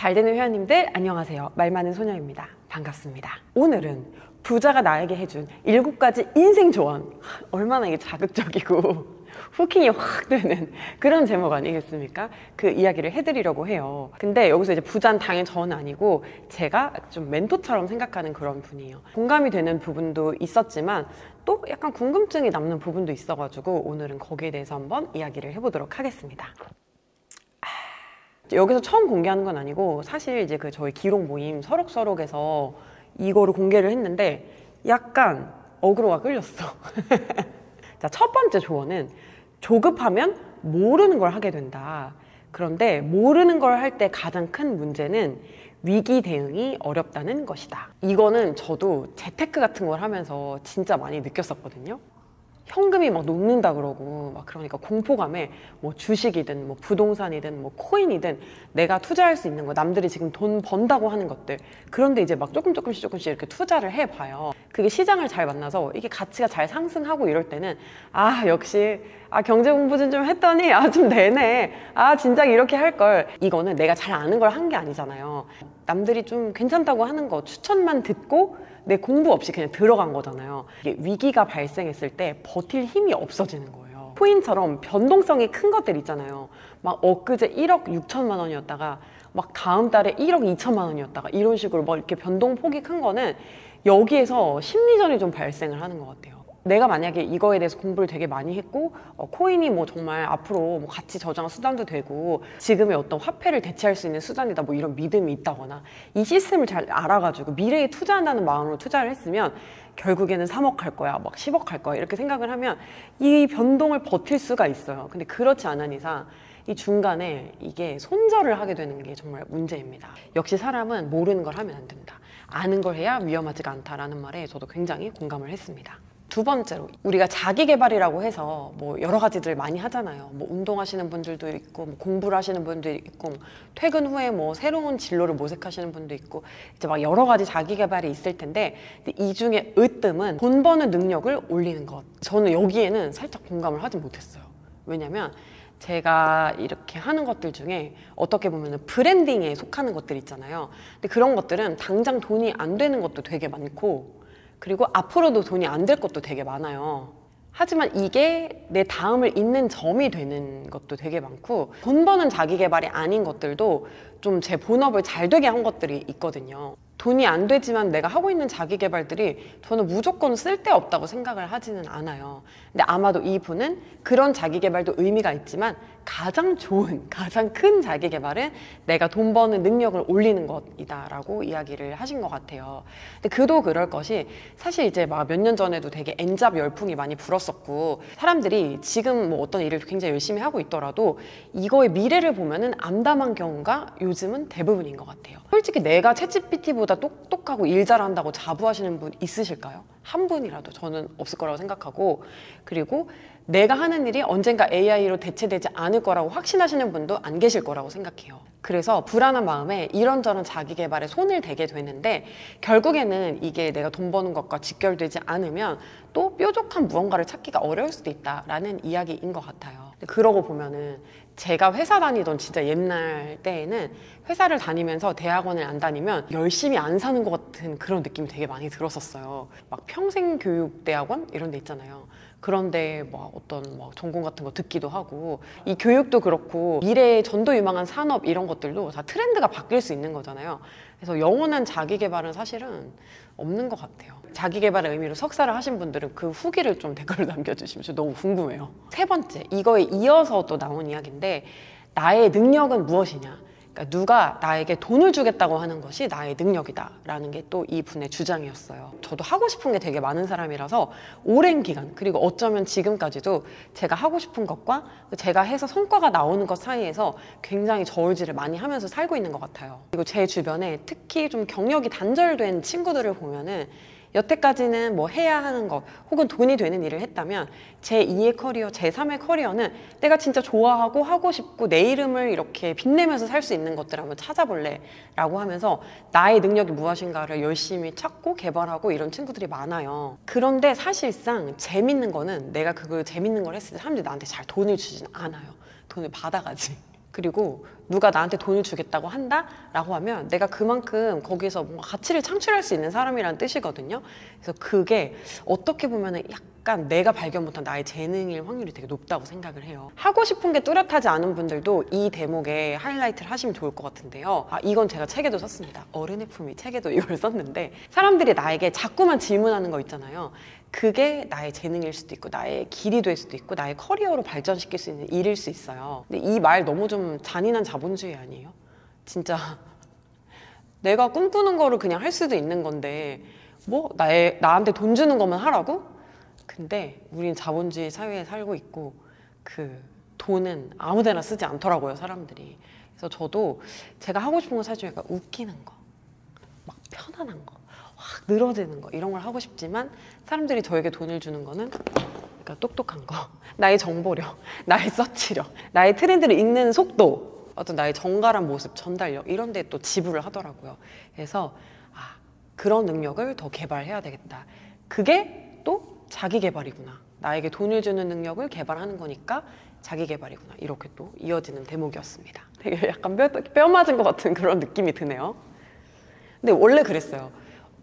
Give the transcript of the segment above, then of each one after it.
잘 되는 회원님들 안녕하세요. 말 많은 소녀입니다. 반갑습니다. 오늘은 부자가 나에게 해준 7가지 인생 조언. 얼마나 이게 자극적이고 후킹이 확 되는 그런 제목 아니겠습니까? 그 이야기를 해드리려고 해요. 근데 여기서 이제 부자는 당연히 저는 아니고 제가 좀 멘토처럼 생각하는 그런 분이에요. 공감이 되는 부분도 있었지만 또 약간 궁금증이 남는 부분도 있어가지고 오늘은 거기에 대해서 한번 이야기를 해보도록 하겠습니다. 여기서 처음 공개하는 건 아니고 사실 이제 그 저희 기록 모임 서록서록에서 이거를 공개를 했는데 약간 어그로가 끌렸어. 자, 첫 번째 조언은 조급하면 모르는 걸 하게 된다. 그런데 모르는 걸 할 때 가장 큰 문제는 위기 대응이 어렵다는 것이다. 이거는 저도 재테크 같은 걸 하면서 진짜 많이 느꼈었거든요. 현금이 막 녹는다 그러고 막 그러니까 공포감에 뭐 주식이든 뭐 부동산이든 뭐 코인이든 내가 투자할 수 있는 거, 남들이 지금 돈 번다고 하는 것들, 그런데 이제 막 조금씩 이렇게 투자를 해봐요. 그게 시장을 잘 만나서 이게 가치가 잘 상승하고 이럴 때는 역시 경제 공부 좀 했더니 좀 되네, 진작 이렇게 할 걸. 이거는 내가 잘 아는 걸 한 게 아니잖아요. 남들이 좀 괜찮다고 하는 거 추천만 듣고 내 공부 없이 그냥 들어간 거잖아요. 이게 위기가 발생했을 때 버틸 힘이 없어지는 거예요. 코인처럼 변동성이 큰 것들 있잖아요. 막 엊그제 1억 6천만 원이었다가 막 다음 달에 1억 2천만 원이었다가 이런 식으로 막 이렇게 변동폭이 큰 거는 여기에서 심리전이 좀 발생을 하는 것 같아요. 내가 만약에 이거에 대해서 공부를 되게 많이 했고 코인이 뭐 정말 앞으로 뭐 가치 저장 수단도 되고 지금의 어떤 화폐를 대체할 수 있는 수단이다, 뭐 이런 믿음이 있다거나 이 시스템을 잘 알아가지고 미래에 투자한다는 마음으로 투자를 했으면 결국에는 3억 할 거야, 막 10억 할 거야 이렇게 생각을 하면 이 변동을 버틸 수가 있어요. 근데 그렇지 않은 이상 이 중간에 이게 손절을 하게 되는 게 정말 문제입니다. 역시 사람은 모르는 걸 하면 안 된다. 아는 걸 해야 위험하지가 않다라는 말에 저도 굉장히 공감을 했습니다. 두 번째로, 우리가 자기 개발이라고 해서 뭐 여러 가지들 많이 하잖아요. 뭐 운동하시는 분들도 있고, 뭐 공부를 하시는 분도 있고, 퇴근 후에 뭐 새로운 진로를 모색하시는 분도 있고, 이제 막 여러 가지 자기 개발이 있을 텐데, 근데 이 중에 으뜸은 돈 버는 능력을 올리는 것. 저는 여기에는 살짝 공감을 하지 못했어요. 왜냐면 제가 이렇게 하는 것들 중에 어떻게 보면 브랜딩에 속하는 것들 있잖아요. 근데 그런 것들은 당장 돈이 안 되는 것도 되게 많고, 그리고 앞으로도 돈이 안 될 것도 되게 많아요. 하지만 이게 내 다음을 잇는 점이 되는 것도 되게 많고, 돈 버는 자기 개발이 아닌 것들도 좀 제 본업을 잘 되게 한 것들이 있거든요. 돈이 안 되지만 내가 하고 있는 자기 개발들이 저는 무조건 쓸데없다고 생각을 하지는 않아요. 근데 아마도 이분은 그런 자기 개발도 의미가 있지만 가장 좋은, 가장 큰 자기 개발은 내가 돈 버는 능력을 올리는 것이다 라고 이야기를 하신 것 같아요. 근데 그도 그럴 것이, 사실 이제 막 몇 년 전에도 되게 N잡 열풍이 많이 불었었고, 사람들이 지금 뭐 어떤 일을 굉장히 열심히 하고 있더라도 이거의 미래를 보면은 암담한 경우가 요즘은 대부분인 것 같아요. 솔직히 내가 챗GPT보다 똑똑하고 일 잘한다고 자부하시는 분 있으실까요? 한 분이라도 저는 없을 거라고 생각하고, 그리고 내가 하는 일이 언젠가 AI로 대체되지 않을 거라고 확신하시는 분도 안 계실 거라고 생각해요. 그래서 불안한 마음에 이런저런 자기 개발에 손을 대게 되는데, 결국에는 이게 내가 돈 버는 것과 직결되지 않으면 또 뾰족한 무언가를 찾기가 어려울 수도 있다라는 이야기인 것 같아요. 그러고 보면은 제가 회사 다니던 진짜 옛날 때에는 회사를 다니면서 대학원을 안 다니면 열심히 안 사는 것 같은 그런 느낌이 되게 많이 들었었어요. 막 평생교육대학원 이런 데 있잖아요. 그런데 막 어떤 막 전공 같은 거 듣기도 하고, 이 교육도 그렇고 미래의 전도유망한 산업 이런 것들도 다 트렌드가 바뀔 수 있는 거잖아요. 그래서 영원한 자기 개발은 사실은 없는 것 같아요. 자기 개발의 의미로 석사를 하신 분들은 그 후기를 좀 댓글로 남겨주시면 저 너무 궁금해요. 세 번째, 이거에 이어서 또 나온 이야기인데, 나의 능력은 무엇이냐. 그러니까 누가 나에게 돈을 주겠다고 하는 것이 나의 능력이다 라는 게 또 이분의 주장이었어요. 저도 하고 싶은 게 되게 많은 사람이라서 오랜 기간, 그리고 어쩌면 지금까지도 제가 하고 싶은 것과 제가 해서 성과가 나오는 것 사이에서 굉장히 저울질을 많이 하면서 살고 있는 것 같아요. 그리고 제 주변에 특히 좀 경력이 단절된 친구들을 보면은 여태까지는 뭐 해야 하는 것 혹은 돈이 되는 일을 했다면 제2의 커리어, 제3의 커리어는 내가 진짜 좋아하고 하고 싶고 내 이름을 이렇게 빛내면서 살 수 있는 것들을 한번 찾아볼래 라고 하면서 나의 능력이 무엇인가를 열심히 찾고 개발하고 이런 친구들이 많아요. 그런데 사실상 재밌는 거는 내가 그걸 재밌는 걸 했을 때 사람들이 나한테 잘 돈을 주진 않아요. 돈을 받아가지. 그리고 누가 나한테 돈을 주겠다고 한다라고 하면 내가 그만큼 거기에서 뭔가 가치를 창출할 수 있는 사람이라는 뜻이거든요. 그래서 그게 어떻게 보면 약간 내가 발견 못한 나의 재능일 확률이 되게 높다고 생각을 해요. 하고 싶은 게 뚜렷하지 않은 분들도 이 대목에 하이라이트를 하시면 좋을 것 같은데요. 이건 제가 책에도 썼습니다. 어른의 품위 책에도 이걸 썼는데, 사람들이 나에게 자꾸만 질문하는 거 있잖아요. 그게 나의 재능일 수도 있고 나의 길이 될 수도 있고 나의 커리어로 발전시킬 수 있는 일일 수 있어요. 근데 이 말 너무 좀 잔인한 자본주의 아니에요? 진짜 내가 꿈꾸는 거를 그냥 할 수도 있는 건데 뭐 나한테 돈 주는 것만 하라고? 근데 우린 자본주의 사회에 살고 있고 그 돈은 아무 데나 쓰지 않더라고요, 사람들이. 그래서 저도 제가 하고 싶은 거 사실 약간 웃기는 거, 막 편안한 거, 확 늘어지는 거 이런 걸 하고 싶지만 사람들이 저에게 돈을 주는 거는 그러니까 똑똑한 거, 나의 정보력, 나의 서치력, 나의 트렌드를 읽는 속도, 어떤 나의 정갈한 모습, 전달력 이런 데 또 지불을 하더라고요. 그래서 그런 능력을 더 개발해야 되겠다. 그게 또 자기 개발이구나. 나에게 돈을 주는 능력을 개발하는 거니까 자기 개발이구나. 이렇게 또 이어지는 대목이었습니다. 되게 약간 뼈 맞은 것 같은 그런 느낌이 드네요. 근데 원래 그랬어요.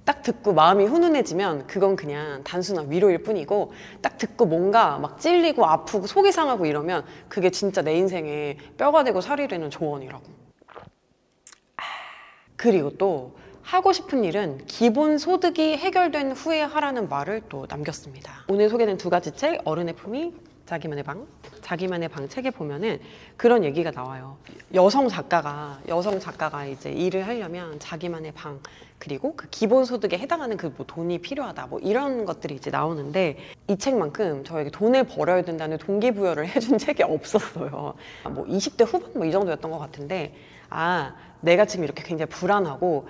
딱 듣고 마음이 훈훈해지면 그건 그냥 단순한 위로일 뿐이고, 딱 듣고 뭔가 막 찔리고 아프고 속이 상하고 이러면 그게 진짜 내 인생에 뼈가 되고 살이 되는 조언이라고. 그리고 또 하고 싶은 일은 기본 소득이 해결된 후에 하라는 말을 또 남겼습니다. 오늘 소개된 두 가지 책, 어른의 품위, 자기만의 방 책에 보면은 그런 얘기가 나와요. 여성 작가가 이제 일을 하려면 자기만의 방, 그리고 그 기본 소득에 해당하는 그 뭐 돈이 필요하다, 뭐 이런 것들이 이제 나오는데, 이 책만큼 저에게 돈을 벌어야 된다는 동기부여를 해준 책이 없었어요. 뭐 20대 후반 뭐 이 정도였던 것 같은데, 내가 지금 이렇게 굉장히 불안하고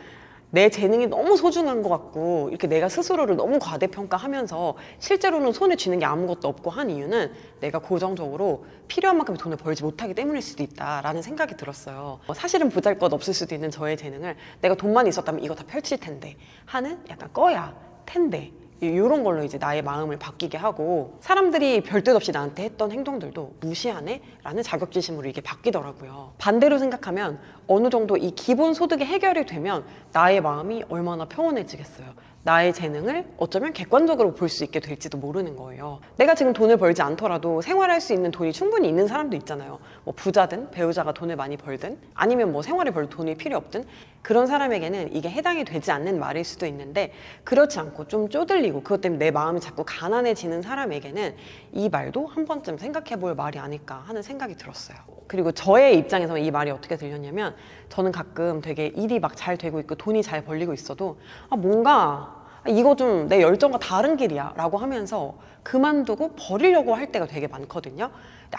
내 재능이 너무 소중한 것 같고 이렇게 내가 스스로를 너무 과대평가하면서 실제로는 손에 쥐는 게 아무것도 없고 한 이유는 내가 고정적으로 필요한 만큼의 돈을 벌지 못하기 때문일 수도 있다라는 생각이 들었어요. 사실은 보잘것없을 수도 있는 저의 재능을 내가 돈만 있었다면 이거 다 펼칠 텐데 하는 약간 꺼야 텐데, 이런 걸로 이제 나의 마음을 바뀌게 하고, 사람들이 별뜻 없이 나한테 했던 행동들도 무시하네? 라는 자격지심으로 이게 바뀌더라고요. 반대로 생각하면 어느 정도 이 기본 소득이 해결이 되면 나의 마음이 얼마나 평온해지겠어요. 나의 재능을 어쩌면 객관적으로 볼 수 있게 될지도 모르는 거예요. 내가 지금 돈을 벌지 않더라도 생활할 수 있는 돈이 충분히 있는 사람도 있잖아요. 뭐 부자든 배우자가 돈을 많이 벌든 아니면 뭐 생활에 별 돈이 필요 없든, 그런 사람에게는 이게 해당이 되지 않는 말일 수도 있는데, 그렇지 않고 좀 쪼들리고 그것 때문에 내 마음이 자꾸 가난해지는 사람에게는 이 말도 한 번쯤 생각해 볼 말이 아닐까 하는 생각이 들었어요. 그리고 저의 입장에서 이 말이 어떻게 들렸냐면, 저는 가끔 되게 일이 막 잘 되고 있고 돈이 잘 벌리고 있어도 뭔가 이거 좀 내 열정과 다른 길이야 라고 하면서 그만두고 버리려고 할 때가 되게 많거든요.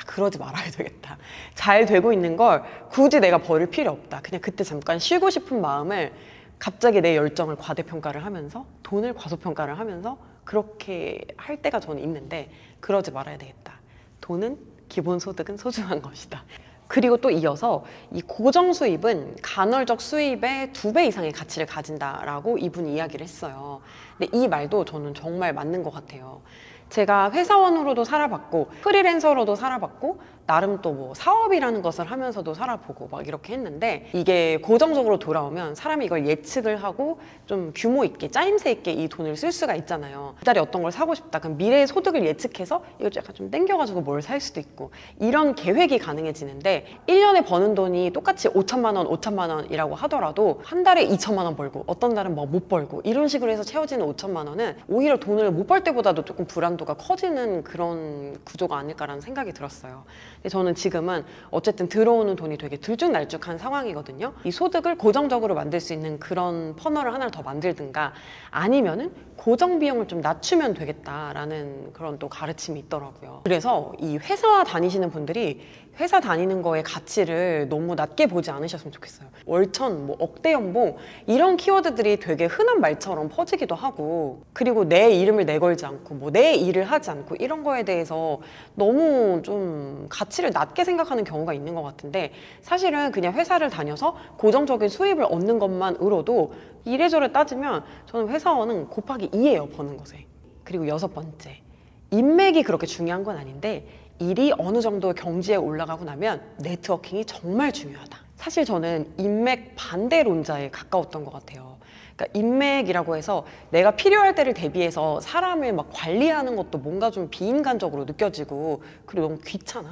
그러지 말아야 되겠다. 잘 되고 있는 걸 굳이 내가 버릴 필요 없다. 그냥 그때 잠깐 쉬고 싶은 마음을 갑자기 내 열정을 과대평가를 하면서 돈을 과소평가를 하면서 그렇게 할 때가 저는 있는데, 그러지 말아야 되겠다. 돈은 기본소득은 소중한 것이다. 그리고 또 이어서 이 고정 수입은 간헐적 수입의 2배 이상의 가치를 가진다라고 이분이 이야기를 했어요. 근데 이 말도 저는 정말 맞는 것 같아요. 제가 회사원으로도 살아봤고 프리랜서로도 살아봤고 나름 또 뭐 사업이라는 것을 하면서도 살아보고 막 이렇게 했는데, 이게 고정적으로 돌아오면 사람이 이걸 예측을 하고 좀 규모 있게 짜임새 있게 이 돈을 쓸 수가 있잖아요. 그 달에 어떤 걸 사고 싶다, 그럼 미래의 소득을 예측해서 이걸 약간 좀 땡겨가지고 뭘 살 수도 있고 이런 계획이 가능해지는데, 1년에 버는 돈이 똑같이 5천만 원이라고 하더라도 한 달에 2천만 원 벌고 어떤 달은 뭐 못 벌고 이런 식으로 해서 채워지는 5천만 원은 오히려 돈을 못 벌 때보다도 조금 불안도가 커지는 그런 구조가 아닐까라는 생각이 들었어요. 근데 저는 지금은 어쨌든 들어오는 돈이 되게 들쭉날쭉한 상황이거든요. 이 소득을 고정적으로 만들 수 있는 그런 퍼널을 하나를 더 만들든가, 아니면은 고정 비용을 좀 낮추면 되겠다라는 그런 또 가르침이 있더라고요. 그래서 이 회사 다니시는 분들이 회사 다니는 거의 가치를 너무 낮게 보지 않으셨으면 좋겠어요. 월천, 뭐 억대 연봉 이런 키워드들이 되게 흔한 말처럼 퍼지기도 하고, 그리고 내 이름을 내걸지 않고 뭐 내 일을 하지 않고 이런 거에 대해서 너무 좀 가치를 낮게 생각하는 경우가 있는 것 같은데, 사실은 그냥 회사를 다녀서 고정적인 수입을 얻는 것만으로도 이래저래 따지면 저는 회사원은 곱하기 2예요, 버는 것에. 그리고 6번째, 인맥이 그렇게 중요한 건 아닌데 일이 어느 정도 경지에 올라가고 나면 네트워킹이 정말 중요하다. 사실 저는 인맥 반대론자에 가까웠던 것 같아요. 그러니까 인맥이라고 해서 내가 필요할 때를 대비해서 사람을 막 관리하는 것도 뭔가 좀 비인간적으로 느껴지고, 그리고 너무 귀찮아.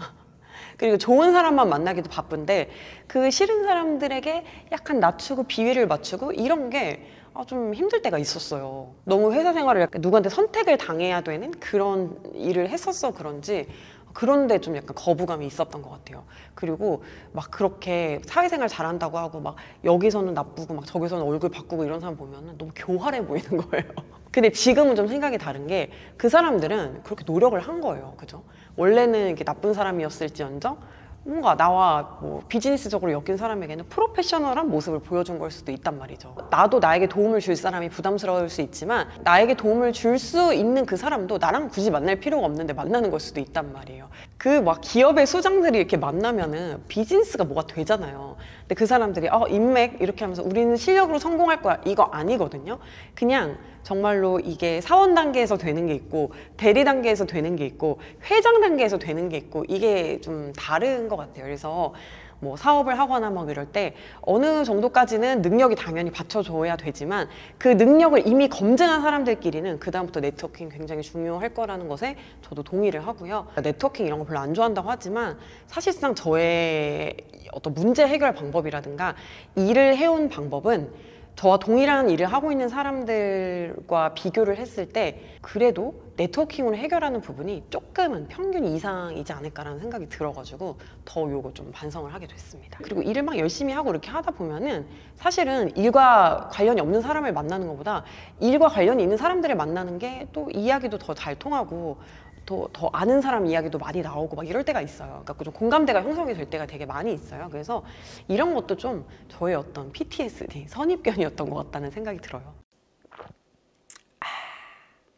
그리고 좋은 사람만 만나기도 바쁜데 그 싫은 사람들에게 약간 낮추고 비위를 맞추고 이런 게 좀 힘들 때가 있었어요. 너무 회사 생활을 약간 누구한테 선택을 당해야 되는 그런 일을 했었어 그런지 그런데 좀 약간 거부감이 있었던 것 같아요. 그리고 막 그렇게 사회생활 잘한다고 하고 막 여기서는 나쁘고 막 저기서는 얼굴 바꾸고 이런 사람 보면 너무 교활해 보이는 거예요. 근데 지금은 좀 생각이 다른 게 그 사람들은 그렇게 노력을 한 거예요. 그죠? 원래는 이렇게 나쁜 사람이었을지언정 뭔가 나와 뭐 비즈니스적으로 엮인 사람에게는 프로페셔널한 모습을 보여준 걸 수도 있단 말이죠. 나도 나에게 도움을 줄 사람이 부담스러울 수 있지만 나에게 도움을 줄 수 있는 그 사람도 나랑 굳이 만날 필요가 없는데 만나는 걸 수도 있단 말이에요. 그 막 기업의 수장들이 이렇게 만나면은 비즈니스가 뭐가 되잖아요. 근데 그 사람들이 인맥 이렇게 하면서 우리는 실력으로 성공할 거야 이거 아니거든요. 그냥 정말로 이게 사원 단계에서 되는 게 있고 대리 단계에서 되는 게 있고 회장 단계에서 되는 게 있고 이게 좀 다른 것 같아요. 그래서 뭐 사업을 하거나 막 이럴 때 어느 정도까지는 능력이 당연히 받쳐줘야 되지만 그 능력을 이미 검증한 사람들끼리는 그 다음부터 네트워킹 굉장히 중요할 거라는 것에 저도 동의를 하고요. 네트워킹 이런 거 별로 안 좋아한다고 하지만 사실상 저의 어떤 문제 해결 방법이라든가 일을 해온 방법은 저와 동일한 일을 하고 있는 사람들과 비교를 했을 때 그래도 네트워킹으로 해결하는 부분이 조금은 평균 이상이지 않을까라는 생각이 들어가지고 더 요거 좀 반성을 하게 됐습니다. 그리고 일을 막 열심히 하고 이렇게 하다 보면은 사실은 일과 관련이 없는 사람을 만나는 것보다 일과 관련이 있는 사람들을 만나는 게 또 이야기도 더 잘 통하고 더 아는 사람 이야기도 많이 나오고 막 이럴 때가 있어요. 그러니까 좀 공감대가 형성이 될 때가 되게 많이 있어요. 그래서 이런 것도 좀 저의 어떤 PTSD, 선입견이었던 것 같다는 생각이 들어요.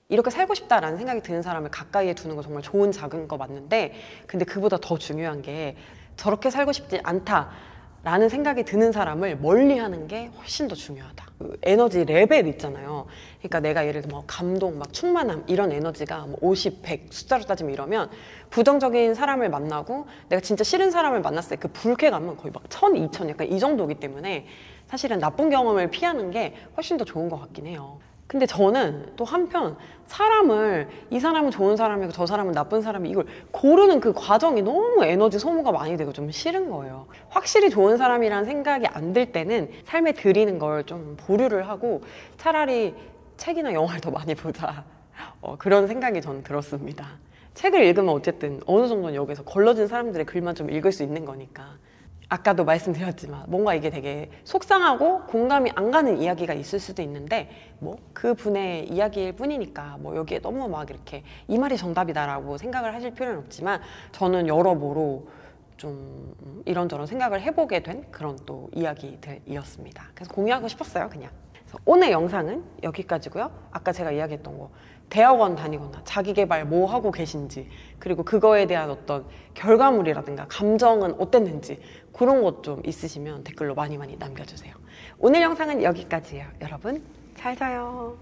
이렇게 살고 싶다라는 생각이 드는 사람을 가까이에 두는 거 정말 좋은 작은 거 맞는데 근데 그보다 더 중요한 게 저렇게 살고 싶지 않다 라는 생각이 드는 사람을 멀리하는 게 훨씬 더 중요하다. 그 에너지 레벨 있잖아요. 그러니까 내가 예를 들어 뭐 감동, 막 충만함 이런 에너지가 뭐 50, 100 숫자로 따지면 이러면 부정적인 사람을 만나고 내가 진짜 싫은 사람을 만났을 때 그 불쾌감은 거의 막 1000, 2000 약간 이 정도이기 때문에 사실은 나쁜 경험을 피하는 게 훨씬 더 좋은 것 같긴 해요. 근데 저는 또 한편 사람을 이 사람은 좋은 사람이고 저 사람은 나쁜 사람이 이걸 고르는 그 과정이 너무 에너지 소모가 많이 되고 좀 싫은 거예요. 확실히 좋은 사람이라는 생각이 안 들 때는 삶에 들이는 걸 좀 보류를 하고 차라리 책이나 영화를 더 많이 보자 그런 생각이 저는 들었습니다. 책을 읽으면 어쨌든 어느 정도는 여기서 걸러진 사람들의 글만 좀 읽을 수 있는 거니까 아까도 말씀드렸지만 뭔가 이게 되게 속상하고 공감이 안 가는 이야기가 있을 수도 있는데 뭐 그 분의 이야기일 뿐이니까 뭐 여기에 너무 막 이렇게 이 말이 정답이다라고 생각을 하실 필요는 없지만 저는 여러모로 좀 이런저런 생각을 해보게 된 그런 또 이야기들이었습니다. 그래서 공유하고 싶었어요, 그냥. 그래서 오늘 영상은 여기까지고요. 아까 제가 이야기했던 거 대학원 다니거나 자기계발 뭐 하고 계신지 그리고 그거에 대한 어떤 결과물이라든가 감정은 어땠는지 그런 것 좀 있으시면 댓글로 많이 남겨주세요. 오늘 영상은 여기까지예요. 여러분 잘 자요.